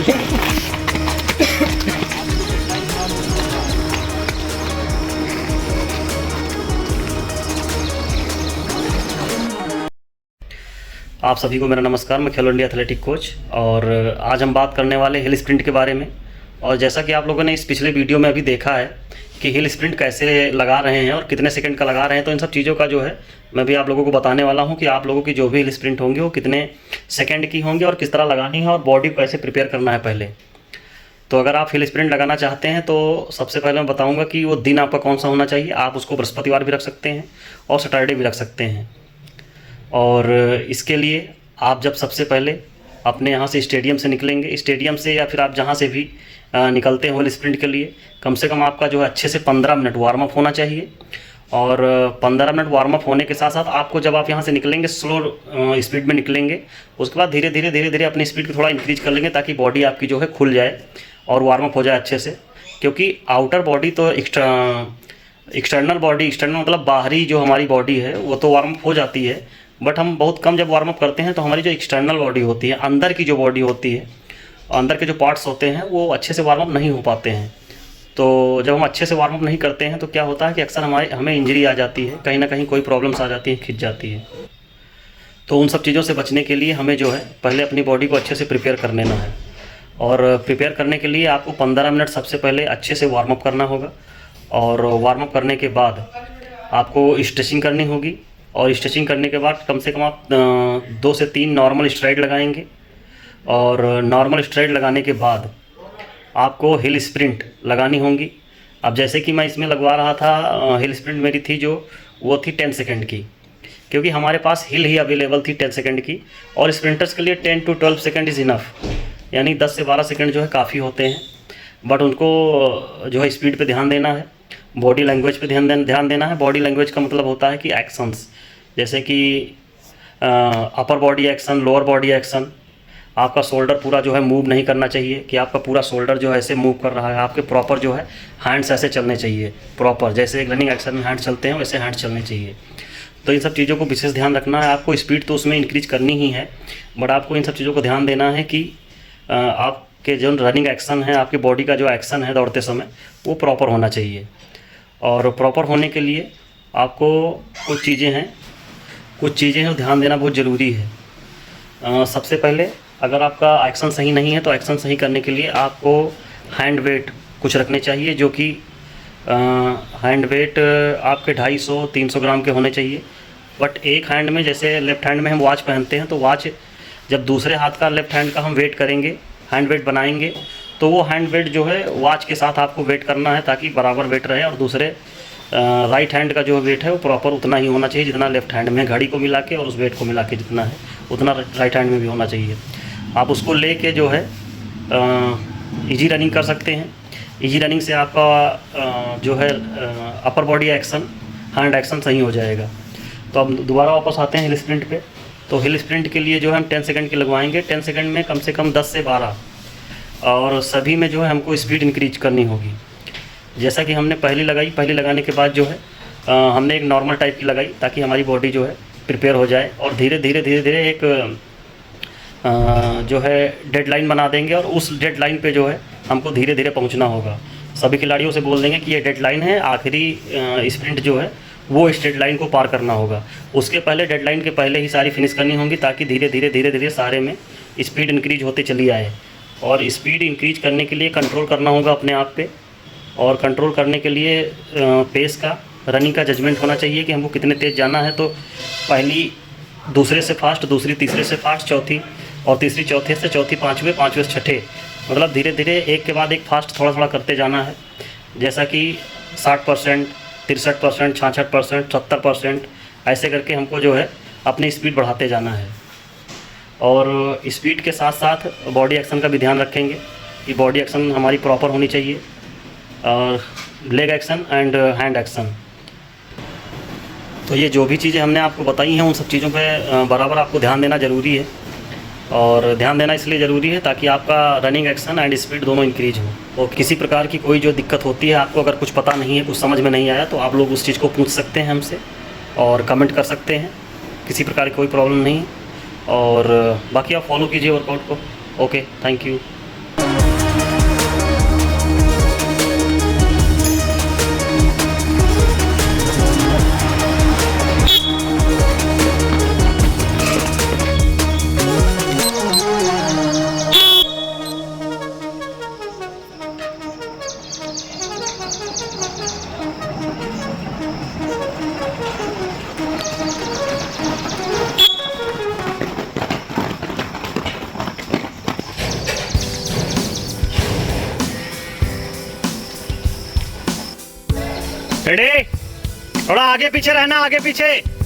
आप सभी को मेरा नमस्कार। मैं खेलो इंडिया एथलेटिक कोच और आज हम बात करने वाले हिल स्प्रिंट के बारे में। और जैसा कि आप लोगों ने इस पिछले वीडियो में अभी देखा है कि हिल स्प्रिंट कैसे लगा रहे हैं और कितने सेकंड का लगा रहे हैं, तो इन सब चीज़ों का जो है मैं भी आप लोगों को बताने वाला हूं कि आप लोगों की जो भी हिल स्प्रिंट होंगी वो कितने सेकंड की होंगी और किस तरह लगानी है और बॉडी को कैसे प्रिपेयर करना है पहले। तो अगर आप हिल स्प्रिंट लगाना चाहते हैं तो सबसे पहले मैं बताऊँगा कि वो दिन आपका कौन सा होना चाहिए। आप उसको बृहस्पतिवार भी रख सकते हैं और सैटरडे भी रख सकते हैं। और इसके लिए आप जब सबसे पहले अपने यहाँ से स्टेडियम से निकलेंगे, स्टेडियम से या फिर आप जहाँ से भी निकलते हैं हिल स्प्रिंट के लिए, कम से कम आपका जो है अच्छे से 15 मिनट वार्म अप होना चाहिए। और 15 मिनट वार्म अप होने के साथ साथ आपको जब आप यहाँ से निकलेंगे स्लो स्पीड में निकलेंगे, उसके बाद धीरे धीरे अपनी स्पीड को थोड़ा इंक्रीज कर लेंगे ताकि बॉडी आपकी जो है खुल जाए और वार्म अप हो जाए अच्छे से। क्योंकि आउटर बॉडी तो एक्सटर्नल बॉडी, एक्सटर्नल मतलब बाहरी जो हमारी बॉडी है वो तो वार्म अप हो जाती है, बट हम बहुत कम जब वार्म अप करते हैं तो हमारी जो एक्सटर्नल बॉडी होती है, अंदर की जो बॉडी होती है, अंदर के जो पार्ट्स होते हैं वो अच्छे से वार्म अप नहीं हो पाते हैं। तो जब हम अच्छे से वार्म अप नहीं करते हैं तो क्या होता है कि अक्सर हमें इंजरी आ जाती है, कहीं ना कहीं कोई प्रॉब्लम्स आ जाती हैं, खिंच जाती है। तो उन सब चीज़ों से बचने के लिए हमें जो है पहले अपनी बॉडी को अच्छे से प्रिपेयर कर लेना है। और प्रिपेयर करने के लिए आपको 15 मिनट सबसे पहले अच्छे से वार्म अप करना होगा। और वार्म अप करने के बाद आपको स्ट्रेचिंग करनी होगी। और स्ट्रेचिंग करने के बाद कम से कम आप 2 से 3 नॉर्मल स्ट्राइड लगाएंगे। और नॉर्मल स्ट्राइड लगाने के बाद आपको हिल स्प्रिंट लगानी होंगी। अब जैसे कि मैं इसमें लगवा रहा था, हिल स्प्रिंट मेरी थी जो वो थी 10 सेकंड की, क्योंकि हमारे पास हिल ही अवेलेबल थी 10 सेकंड की। और स्प्रिंटर्स के लिए 10 to 12 सेकंड इज़ इनफ, यानी 10 से 12 सेकंड जो है काफ़ी होते हैं। बट उनको जो है स्पीड पे ध्यान देना है, बॉडी लैंग्वेज पे ध्यान देना है। बॉडी लैंग्वेज का मतलब होता है कि एक्शंस, जैसे कि upper body action, lower body action. आपका शोल्डर पूरा जो है मूव नहीं करना चाहिए कि आपका पूरा शोल्डर जो है ऐसे मूव कर रहा है। आपके प्रॉपर जो है हैंड्स ऐसे चलने चाहिए, प्रॉपर जैसे एक रनिंग एक्शन में हैंड्स चलते हैं वैसे हैंड्स चलने चाहिए। तो इन सब चीज़ों को विशेष ध्यान रखना है। आपको स्पीड तो उसमें इंक्रीज करनी ही है, बट आपको इन सब चीज़ों को ध्यान देना है कि आपके जो रनिंग एक्शन है, आपकी बॉडी का जो एक्शन है दौड़ते समय, वो प्रॉपर होना चाहिए। और प्रॉपर होने के लिए आपको कुछ चीज़ें हैं ध्यान देना बहुत ज़रूरी है। सबसे पहले अगर आपका एक्शन सही नहीं है तो एक्शन सही करने के लिए आपको हैंड वेट कुछ रखने चाहिए, जो कि हैंड वेट आपके 250-300 ग्राम के होने चाहिए। बट एक हैंड में, जैसे लेफ़्ट हैंड में हम वॉच पहनते हैं, तो वॉच जब दूसरे हाथ का लेफ़्ट हैंड का हम वेट करेंगे, हैंड वेट बनाएंगे, तो वो हैंड वेट जो है वॉच के साथ आपको वेट करना है ताकि बराबर वेट रहे। और दूसरे राइट हैंड का जो वेट है वो प्रॉपर उतना ही होना चाहिए जितना लेफ़्ट हैंड में, घड़ी को मिला के और उस वेट को मिला के जितना है उतना राइट हैंड में भी होना चाहिए। आप उसको लेके जो है इजी रनिंग कर सकते हैं। इजी रनिंग से आपका जो है upper body action, hand action सही हो जाएगा। तो अब दोबारा वापस आते हैं हिल स्प्रिंट पे। तो हिल स्प्रिंट के लिए जो है हम 10 सेकंड की लगवाएंगे। 10 सेकंड में कम से कम 10 से 12, और सभी में जो है हमको स्पीड इंक्रीज करनी होगी। जैसा कि हमने पहली लगाई, पहली लगाने के बाद जो है हमने एक नॉर्मल टाइप की लगाई ताकि हमारी बॉडी जो है प्रिपेयर हो जाए। और धीरे धीरे एक जो है डेडलाइन बना देंगे और उस डेडलाइन पे जो है हमको धीरे धीरे पहुंचना होगा। सभी खिलाड़ियों से बोल देंगे कि ये डेडलाइन है, आखिरी स्प्रिंट जो है वो इस डेडलाइन को पार करना होगा। उसके पहले, डेडलाइन के पहले ही सारी फिनिश करनी होंगी ताकि धीरे धीरे सारे में स्पीड इंक्रीज होते चली आए। और स्पीड इंक्रीज करने के लिए कंट्रोल करना होगा अपने आप पे। और कंट्रोल करने के लिए पेस का, रनिंग का जजमेंट होना चाहिए कि हमको कितने तेज़ जाना है। तो पहली दूसरे से फास्ट, दूसरी तीसरे से फास्ट, चौथी और तीसरी चौथे से, चौथी पाँचवें, पाँचवें से छठे, मतलब धीरे धीरे एक के बाद एक फास्ट थोड़ा करते जाना है। जैसा कि 60%, 63%, 66%, 70%, ऐसे करके हमको जो है अपनी स्पीड बढ़ाते जाना है। और स्पीड के साथ साथ बॉडी एक्शन का भी ध्यान रखेंगे कि बॉडी एक्शन हमारी प्रॉपर होनी चाहिए, और leg action and hand action. तो ये जो भी चीज़ें हमने आपको बताई हैं उन सब चीज़ों पे बराबर आपको ध्यान देना ज़रूरी है। और ध्यान देना इसलिए ज़रूरी है ताकि आपका रनिंग एक्शन एंड स्पीड दोनों इंक्रीज हो। और किसी प्रकार की कोई जो दिक्कत होती है, आपको अगर कुछ पता नहीं है, कुछ समझ में नहीं आया, तो आप लोग उस चीज़ को पूछ सकते हैं हमसे और कमेंट कर सकते हैं। किसी प्रकार की कोई प्रॉब्लम नहीं। और बाकी आप फॉलो कीजिए वर्कआउट को। Okay, thank you. रेडी, थोड़ा आगे पीछे रहना, आगे पीछे।